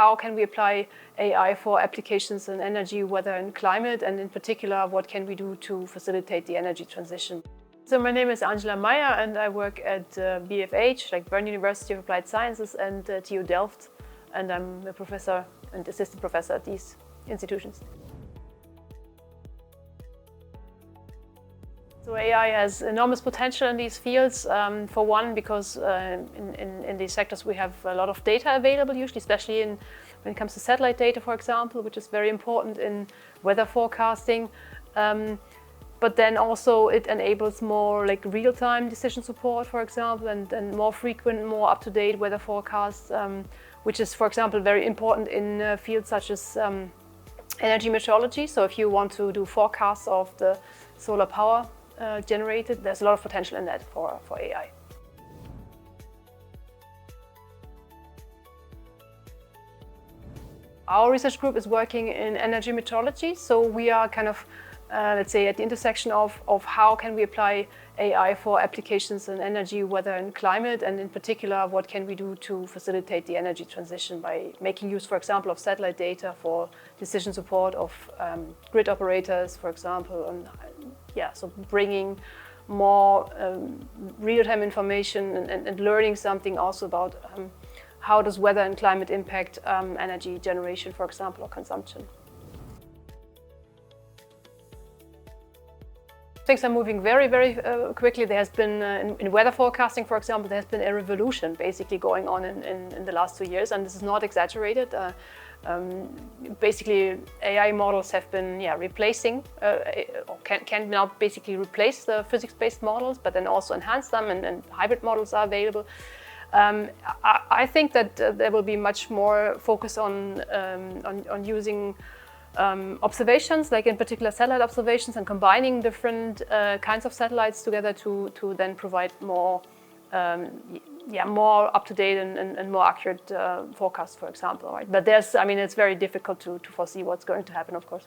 how can we apply AI for applications in energy, weather and climate, and in particular, what can we do to facilitate the energy transition. So my name is Meyer and I work at BFH, like Bern University of Applied Sciences, and TU Delft, and I'm a professor and assistant professor at these institutions. So AI has enormous potential in these fields. For one, because in these sectors we have a lot of data available, usually, especially when it comes to satellite data, for example, which is very important in weather forecasting. But then also it enables more like real-time decision support, for example, and more frequent, more up-to-date weather forecasts, which is, for example, very important in fields such as energy meteorology. So if you want to do forecasts of the solar power generated, there's a lot of potential in that for AI. Our research group is working in energy meteorology, so we are kind of, let's say, at the intersection of how can we apply AI for applications in energy, weather and climate, and in particular, what can we do to facilitate the energy transition by making use, for example, of satellite data for decision support of grid operators, for example, and so bringing more real-time information and learning something also about how does weather and climate impact energy generation, for example, or consumption. Things are moving very, very quickly. There has been, in weather forecasting, for example, there has been a revolution basically going on in the last 2 years, and this is not exaggerated. Basically, AI models have been replacing, or can now basically replace the physics-based models, but then also enhance them, and hybrid models are available. I think that there will be much more focus on using observations, like in particular satellite observations, and combining different kinds of satellites together to then provide more more up-to-date and more accurate forecasts, for example. Right? But it's very difficult to foresee what's going to happen, of course.